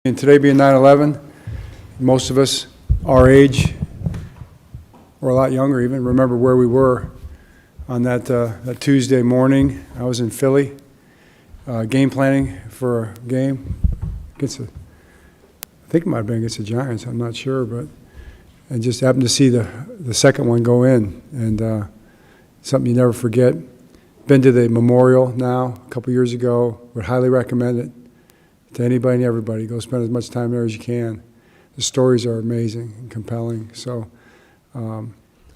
And today being 9/11, most of us our age, or a lot younger even, remember where we were on that Tuesday morning. I was in Philly, game planning for a game against I think it might have been against the Giants, I'm not sure, but I just happened to see the second one go in, and something you never forget. Been to the memorial now a couple years ago, would highly recommend it to anybody and everybody. Go spend as much time there as you can. The stories are amazing and compelling. So,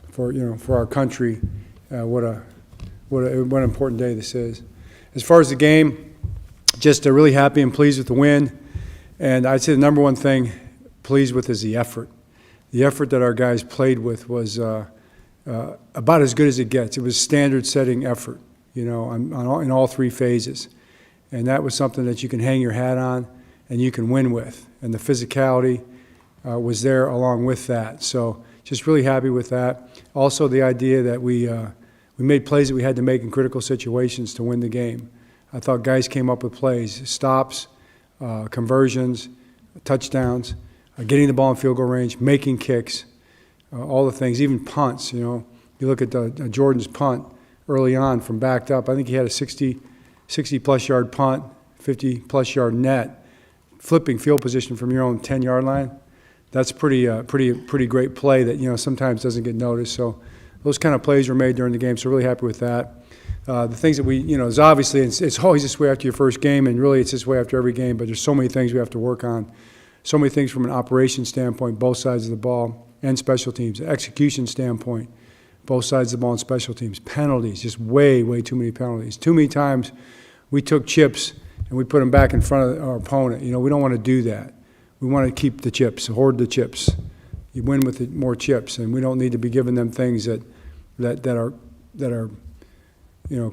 for our country, what an important day this is. As far as the game, just really happy and pleased with the win. And I'd say the number one thing pleased with is the effort. The effort that our guys played with was about as good as it gets. It was standard-setting effort, in all three phases. And that was something that you can hang your hat on and you can win with. And the physicality was there along with that. So just really happy with that. Also the idea that we made plays that we had to make in critical situations to win the game. I thought guys came up with plays, stops, conversions, touchdowns, getting the ball in field goal range, making kicks, all the things, even punts. You look at Jordan's punt early on from backed up. I think he had a 60-plus yard punt, 50-plus yard net, flipping field position from your own 10-yard line. That's pretty great play that sometimes doesn't get noticed. So those kind of plays were made during the game. So really happy with that. The things that we is obviously it's always this way after your first game, and really it's this way after every game. But there's so many things we have to work on. So many things from an operation standpoint, both sides of the ball, and special teams, execution standpoint, both sides of the ball and special teams. Penalties, just way too many penalties. Too many times we took chips and we put them back in front of our opponent. We don't want to do that. We want to keep the chips, hoard the chips. You win with more chips, and we don't need to be giving them things that are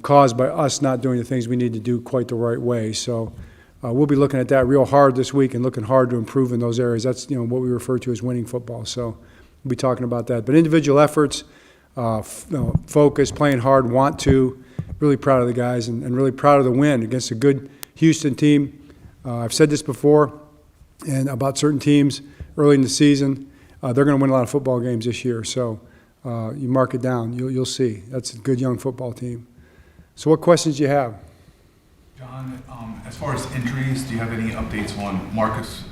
caused by us not doing the things we need to do quite the right way. So we'll be looking at that real hard this week and looking hard to improve in those areas. That's what we refer to as winning football. So we'll be talking about that. But individual efforts, focus, playing hard, want to. Really proud of the guys and really proud of the win against a good Houston team. I've said this before, and about certain teams early in the season, they're going to win a lot of football games this year. So you mark it down, you'll see. That's a good young football team. So what questions do you have? John, as far as injuries, do you have any updates on Marcus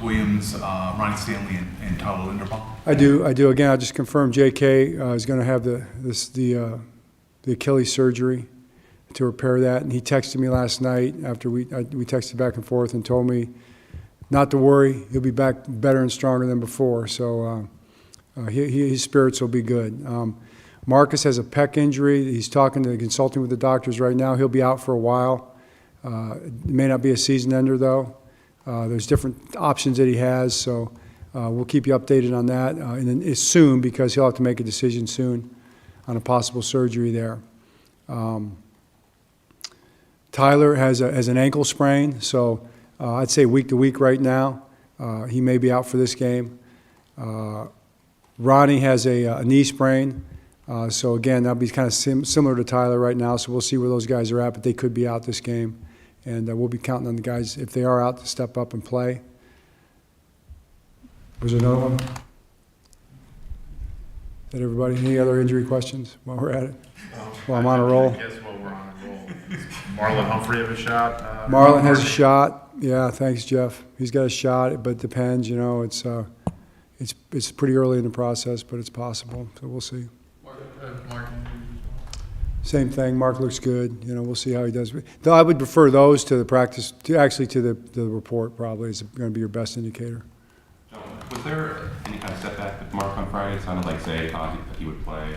Williams, Ronnie Stanley, and Tyler Linderbaum? I do. Again, I'll just confirm J.K. Is going to have the Achilles surgery to repair that. And he texted me last night after we texted back and forth and told me not to worry. He'll be back better and stronger than before. So his spirits will be good. Marcus has a pec injury. He's consulting with the doctors right now. He'll be out for a while. It may not be a season ender, though. There's different options that he has. So we'll keep you updated on that. And then it's soon, because he'll have to make a decision soon on a possible surgery there. Tyler has an ankle sprain, so I'd say week to week right now. He may be out for this game. Ronnie has a knee sprain, so again, that'll be kind of similar to Tyler right now, so we'll see where those guys are at, but they could be out this game. And we'll be counting on the guys, if they are out, to step up and play. Was there another one? Did everybody, any other injury questions while we're at it? While I'm on a roll. I guess while we're on a roll. Marlon Humphrey have a shot? Marlon has a shot. Yeah, thanks, Jeff. He's got a shot, but it depends. It's pretty early in the process, but it's possible. So we'll see. Mark. Same thing. Mark looks good. We'll see how he does. Though I would prefer those to the practice, to the report. Probably is going to be your best indicator. Was there any kind of setback with Mark on Friday? It sounded like Zay thought that he would play.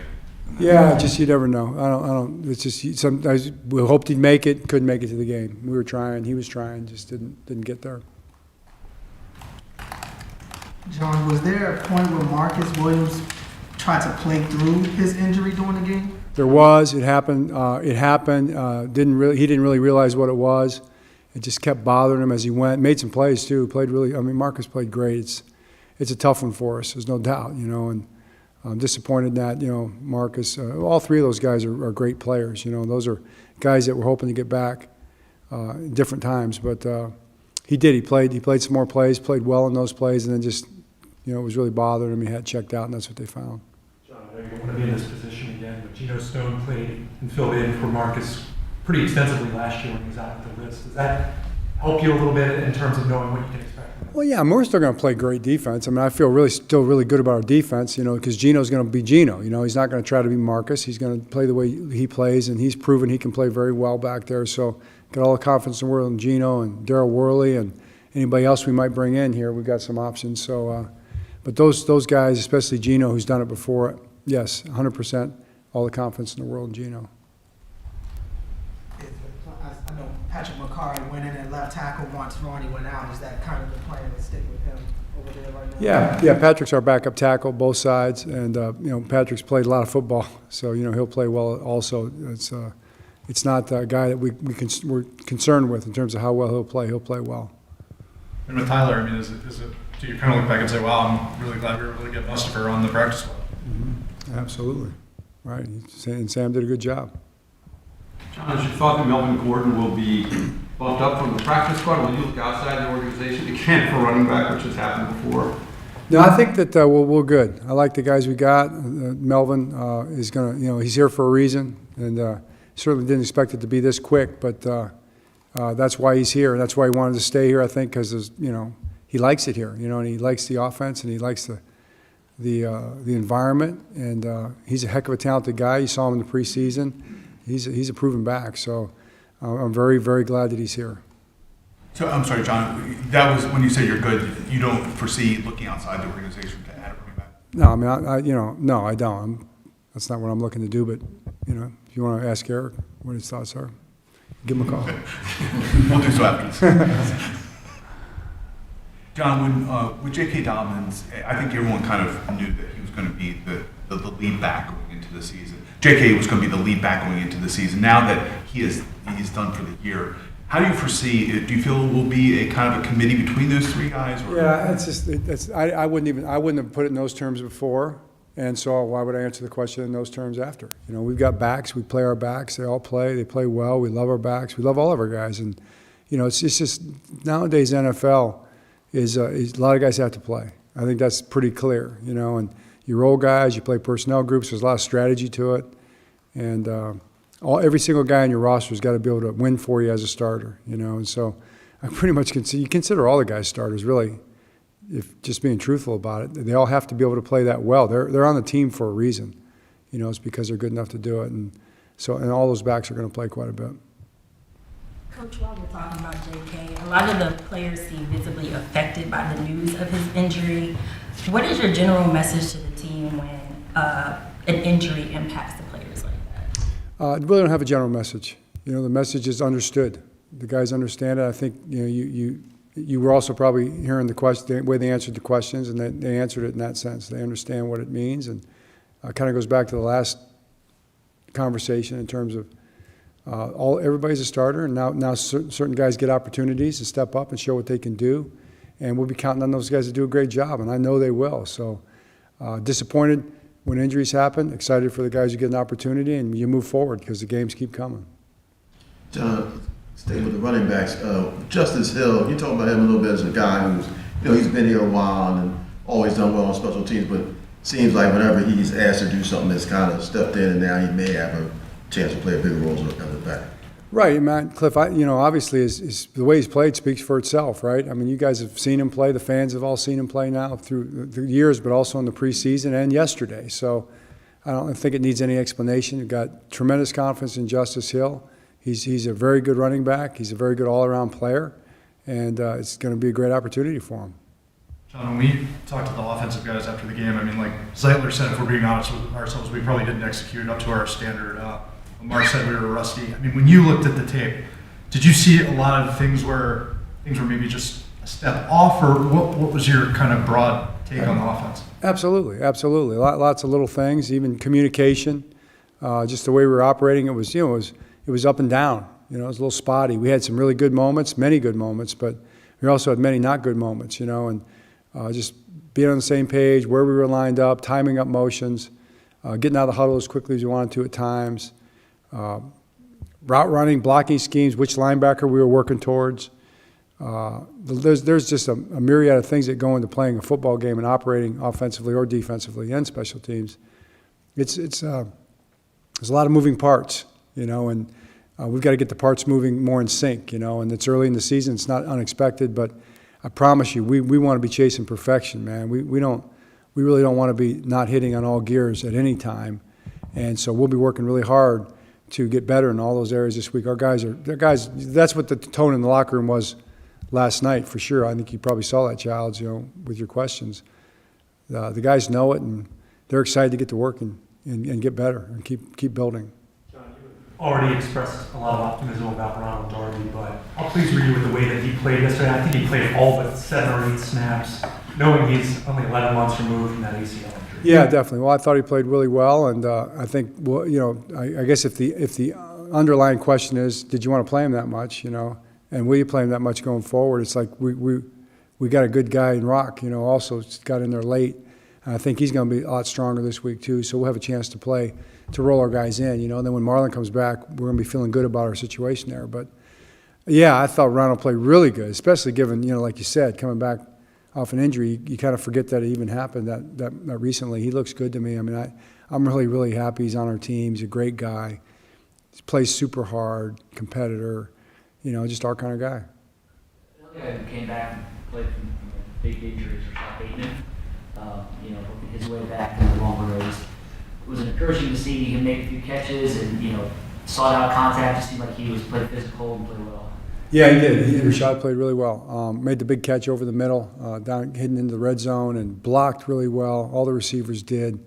Yeah, just you never know. I don't. It's just sometimes we hoped he'd make it, couldn't make it to the game. We were trying, he was trying, just didn't get there. John, was there a point where Marcus Williams tried to play through his injury during the game? There was. It happened. He didn't really realize what it was. It just kept bothering him as he went. Made some plays too. Marcus played great. It's a tough one for us. There's no doubt. And I'm disappointed that, Marcus, all three of those guys are great players. Those are guys that we're hoping to get back different times. But He did. He played some more plays, played well in those plays, and then just, it was really bothering him. He had checked out, and that's what they found. John, I know you don't want to be in this position again, but Geno Stone played and filled in for Marcus pretty extensively last year when he was out with the wrist. Does that help you a little bit in terms of knowing what you can expect from him? Well, yeah, we're still going to play great defense. I mean, I feel still really good about our defense, because Geno's going to be Geno. He's not going to try to be Marcus. He's going to play the way he plays, and he's proven he can play very well back there. So got all the confidence in the world in Geno and Darryl Worley and anybody else we might bring in here. We've got some options. So, but those guys, especially Geno, who's done it before, yes, 100%, all the confidence in the world in Geno. I know Patrick McCarry went in at left tackle once Ronnie went out. Is that kind of the plan to stick with him over there right now? Yeah. Patrick's our backup tackle, both sides, and Patrick's played a lot of football, so he'll play well. Also, it's not a guy that we're concerned with in terms of how well he'll play. He'll play well. And with Tyler, I mean, is it do you kind of look back and say, wow, I'm really glad we were able to get Mustafa on the practice squad? Mm-hmm. Absolutely, right. And Sam did a good job. John, is your thought that Melvin Gordon will be bumped up from the practice squad? Will you look outside the organization again for running back, which has happened before? No, I think that we're good. I like the guys we got. Melvin is going to, he's here for a reason, and certainly didn't expect it to be this quick, but that's why he's here. That's why he wanted to stay here, I think, because, he likes it here, and he likes the offense, and he likes the environment, and he's a heck of a talented guy. You saw him in the preseason. He's a proven back, so I'm very, very glad that he's here. So I'm sorry, John. That was when you say you're good. You don't foresee looking outside the organization to add a running back. No, I mean, no, I don't. That's not what I'm looking to do. But if you want to ask Eric what his thoughts are, give him a call. We'll do so after this. John, when with J.K. Dobbins, I think everyone kind of knew that he was going to be the lead back going into the season. J.K. was going to be the lead back going into the season. Now that he's done for the year, how do you foresee it? Do you feel it will be a kind of a committee between those three guys? Or? Yeah, I wouldn't have put it in those terms before, and so why would I answer the question in those terms after? We've got backs. We play our backs. They all play. They play well. We love our backs. We love all of our guys, and it's just nowadays NFL is a lot of guys have to play. I think that's pretty clear. And you roll guys. You play personnel groups. There's a lot of strategy to it, and every single guy on your roster has got to be able to win for you as a starter, and so I pretty much consider all the guys starters, really, if just being truthful about it. They all have to be able to play that well. They're on the team for a reason, it's because they're good enough to do it, and all those backs are going to play quite a bit. Coach, while we're talking about J.K., a lot of the players seem visibly affected by the news of his injury. What is your general message to the team when an injury impacts the players like that? I really don't have a general message. The message is understood. The guys understand it. I think you were also probably hearing the way they answered the questions, and they answered it in that sense. They understand what it means, and it kind of goes back to the last conversation in terms of everybody's a starter, and now certain guys get opportunities to step up and show what they can do, and we'll be counting on those guys to do a great job, and I know they will. So disappointed when injuries happen, excited for the guys who get an opportunity, and you move forward because the games keep coming. John, staying with the running backs, Justice Hill, you talk about him a little bit as a guy who's, he's been here a while and always done well on special teams, but seems like whenever he's asked to do something that's kind of stepped in, and now he may have a chance to play a bigger role as a back. Right, man, Cliff. Obviously, the way he's played speaks for itself, right? I mean, you guys have seen him play. The fans have all seen him play now through the years, but also in the preseason and yesterday. So, I don't think it needs any explanation. You've got tremendous confidence in Justice Hill. He's a very good running back. He's a very good all-around player, and it's going to be a great opportunity for him. John, when we talked to the offensive guys after the game, I mean, like Zeitler said, if we're being honest with ourselves, we probably didn't execute up to our standard. Lamar said we were rusty. I mean, when you looked at the tape, did you see a lot of things where things were maybe just a step off, or what was your kind of broad take on the offense? Absolutely. Lots of little things, even communication, just the way we were operating. It was up and down. It was a little spotty. We had some really good moments, many good moments, but we also had many not good moments. And just being on the same page, where we were lined up, timing up motions, getting out of the huddle as quickly as you wanted to at times. Route running, blocking schemes, which linebacker we were working towards. There's just a myriad of things that go into playing a football game and operating offensively or defensively and special teams. There's a lot of moving parts, and we've got to get the parts moving more in sync, and it's early in the season. It's not unexpected, but I promise you, we want to be chasing perfection, man. We really don't want to be not hitting on all gears at any time. And so we'll be working really hard to get better in all those areas this week. Our guys that's what the tone in the locker room was last night for sure. I think you probably saw that, Childs, with your questions. The guys know it, and they're excited to get to work and get better and keep building. John, you already expressed a lot of optimism about Ronald Darby, but how pleased were you with the way that he played yesterday? I think he played all but 7 or 8 snaps, knowing he's only 11 months removed from that ACL injury. Yeah, definitely. Well, I thought he played really well, and I think, I guess if the underlying question is, did you want to play him that much, and will you play him that much going forward? It's like we got a good guy in Rock, also got in there late. And I think he's going to be a lot stronger this week too, so we'll have a chance to roll our guys in, and then when Marlon comes back, we're going to be feeling good about our situation there. But yeah, I thought Ronald played really good, especially given, like you said, coming back off an injury, you kind of forget that it even happened that recently. He looks good to me. I mean, I'm really, really happy he's on our team. He's a great guy. He plays super hard, competitor, just our kind of guy. The guy who came back and played from big injuries or Rashad Bateman, working his way back in the longer race. It was encouraging to see him make a few catches and, sought out contact. It seemed like he was playing physical and played well. Yeah, he did. Rashad played really well. Made the big catch over the middle, hidden into the red zone, and blocked really well. All the receivers did.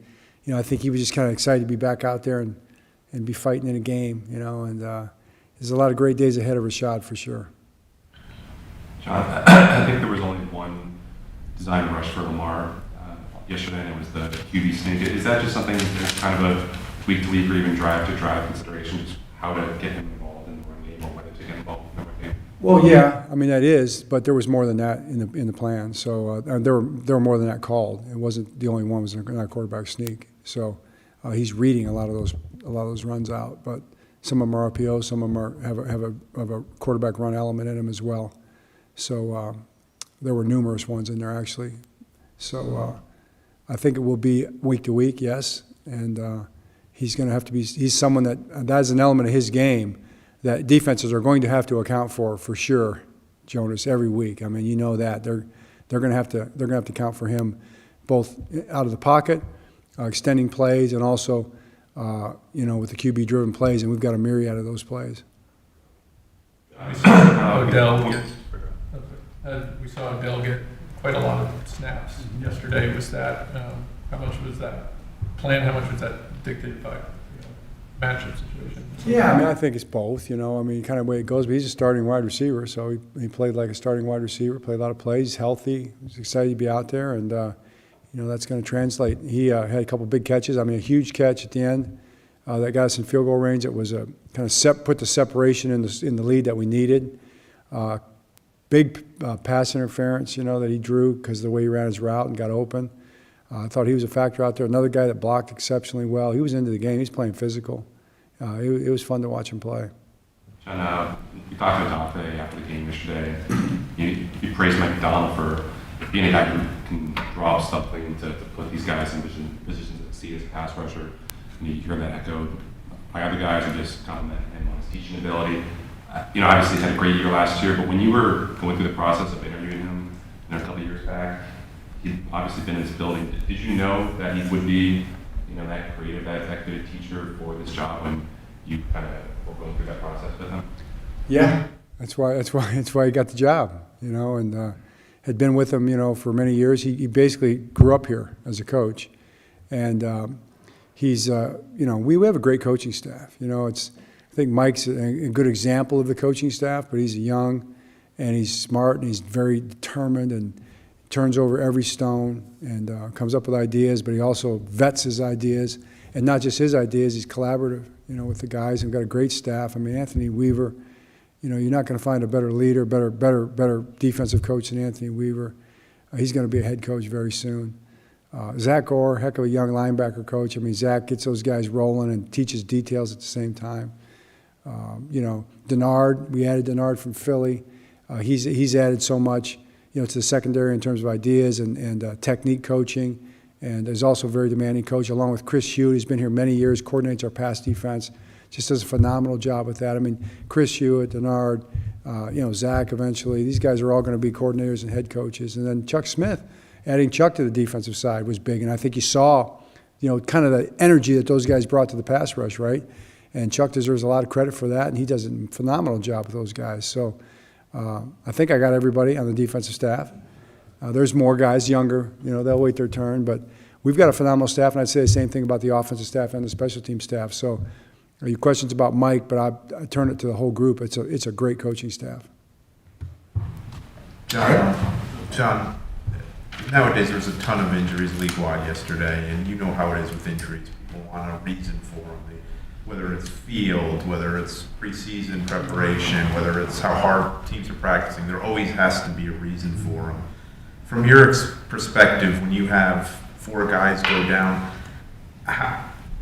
I think he was just kind of excited to be back out there and be fighting in a game, and there's a lot of great days ahead of Rashad for sure. John, I think there was only one design rush for Lamar yesterday, and it was the QB sneak. Is that just something that's kind of a week-to-week or even drive-to-drive consideration, just how to get him involved in the run game or whether to get involved in the run game? Well, yeah, I mean that is, but there was more than that in the plan. So there were more than that called. It wasn't the only one was not quarterback sneak. So he's reading a lot of those runs out. But some of them are RPO, some of them have a quarterback run element in them as well. So there were numerous ones in there actually. So I think it will be week to week, yes, and he's going to have to be. He's someone that is an element of his game that defenses are going to have to account for sure, Jonas, every week. I mean, that they're going to have to account for him, both out of the pocket, extending plays, and also with the QB-driven plays, and we've got a myriad of those plays. We saw Odell get quite a lot of snaps yesterday. Was that how much was that planned? How much was that dictated by matchup situation? Yeah, I mean, I think it's both, kind of the way it goes. But he's a starting wide receiver, so he played like a starting wide receiver, played a lot of plays, he's healthy, he's excited to be out there, and, that's going to translate. He had a couple big catches. I mean, a huge catch at the end that got us in field goal range. It was a kind of put the separation in the lead that we needed. Big pass interference, that he drew because of the way he ran his route and got open. I thought he was a factor out there. Another guy that blocked exceptionally well. He was into the game. He's playing physical. It was fun to watch him play. John, you talked to Dante after the game yesterday. You praised Mike Donald for being a guy who can draw up something to put these guys in positions to succeed as a pass rusher. And you hear that echoed by other guys who just compliment him on his teaching ability. Obviously he had a great year last year, but when you were going through the process of interviewing him a couple of years back, he'd obviously been in this building. Did you know that he would be, that creative, that good teacher for this job when you kind of were going through that process with him? Yeah, that's why he got the job, and had been with him, for many years. He basically grew up here as a coach, and he's, we have a great coaching staff. I think Mike's a good example of the coaching staff, but he's young, and he's smart, and he's very determined, and turns over every stone, and comes up with ideas, but he also vets his ideas, and not just his ideas, he's collaborative, with the guys. We've got a great staff. I mean, Anthony Weaver, you're not going to find a better leader, better defensive coach than Anthony Weaver. He's going to be a head coach very soon. Zach Orr, heck of a young linebacker coach. I mean, Zach gets those guys rolling and teaches details at the same time. Denard, we added Denard from Philly. He's added so much, to the secondary in terms of ideas and technique coaching, and is also a very demanding coach, along with Chris Hewitt, who's been here many years, coordinates our pass defense, just does a phenomenal job with that. I mean, Chris Hewitt, Denard, Zach eventually, these guys are all going to be coordinators and head coaches. And then Chuck Smith, adding Chuck to the defensive side was big, and I think you saw, kind of the energy that those guys brought to the pass rush, right? And Chuck deserves a lot of credit for that, and he does a phenomenal job with those guys. So I think I got everybody on the defensive staff. There's more guys, younger, they'll wait their turn, but we've got a phenomenal staff, and I'd say the same thing about the offensive staff and the special team staff. So your question's about Mike, but I turn it to the whole group. It's a great coaching staff. John, nowadays there's a ton of injuries league-wide yesterday, and you know how it is with injuries. People want a reason for them. Whether it's field, whether it's preseason preparation, whether it's how hard teams are practicing, there always has to be a reason for them. From your perspective, when you have 4 guys go down,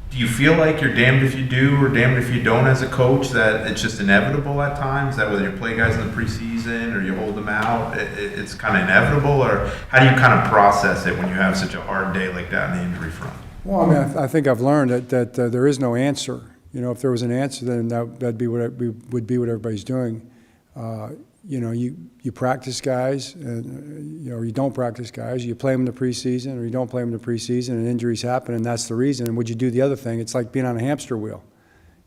do you feel like you're damned if you do or damned if you don't as a coach, that it's just inevitable at times, that whether you play guys in the preseason or you hold them out, it's kind of inevitable? Or how do you kind of process it when you have such a hard day like that on the injury front? Well, I mean, I think I've learned that there is no answer. If there was an answer, then that'd be what would be what everybody's doing. You practice guys, and or you don't practice guys. You play them in the preseason, or you don't play them in the preseason, and injuries happen, and that's the reason. And would you do the other thing? It's like being on a hamster wheel.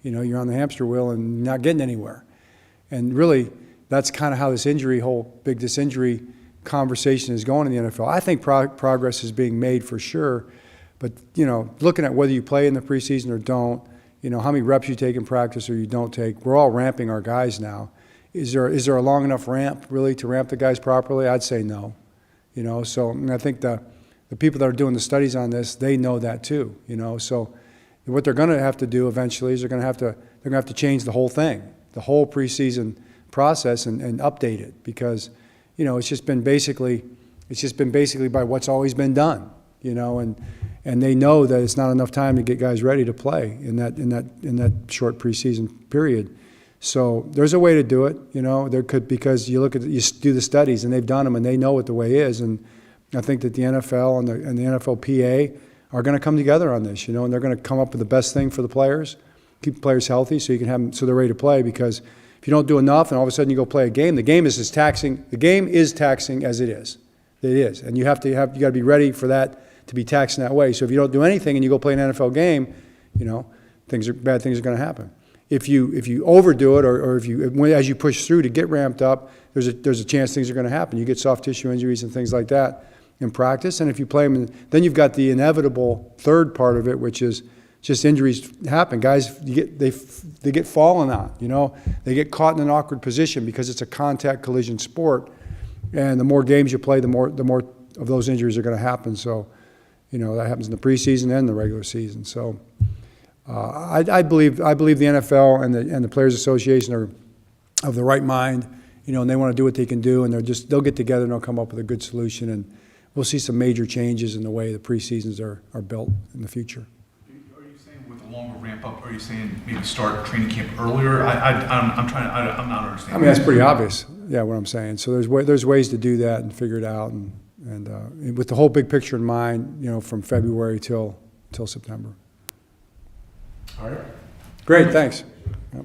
You're on the hamster wheel and not getting anywhere. And really, that's kind of how this injury conversation is going in the NFL. I think progress is being made for sure, but looking at whether you play in the preseason or don't. How many reps you take in practice or you don't take. We're all ramping our guys now. Is there a long enough ramp, really, to ramp the guys properly? I'd say no. So I think the people that are doing the studies on this, they know that too. So what they're going to have to do eventually is they're going to have to change the whole thing, the whole preseason process, and update it, because it's just been basically by what's always been done. And they know that it's not enough time to get guys ready to play in that short preseason period. So there's a way to do it, there could, because you do the studies, and they've done them, and they know what the way is. And I think that the NFL and the NFLPA are going to come together on this, and they're going to come up with the best thing for the players, keep the players healthy so you can have them, so they're ready to play. Because if you don't do enough and all of a sudden you go play a game, the game is as taxing. The game is taxing as it is. It is, and you got to be ready for that to be taxed in that way. So if you don't do anything and you go play an NFL game, bad things are going to happen. If you overdo it, or as you push through to get ramped up, there's a chance things are going to happen. You get soft tissue injuries and things like that in practice. And if you play them, then you've got the inevitable third part of it, which is just injuries happen. Guys, they get fallen on. They get caught in an awkward position because it's a contact collision sport, and the more games you play, the more of those injuries are going to happen. So. That happens in the preseason and the regular season. So I believe the NFL and the Players Association are of the right mind, and they want to do what they can do, and they'll get together and they'll come up with a good solution, and we'll see some major changes in the way the preseasons are built in the future. Are you saying with a longer ramp up? Are you saying maybe start training camp earlier? I'm not understanding. I mean, that's pretty obvious. Yeah, what I'm saying. So there's ways to do that and figure it out, and with the whole big picture in mind, from February till September. All right. Great, thanks. Yep.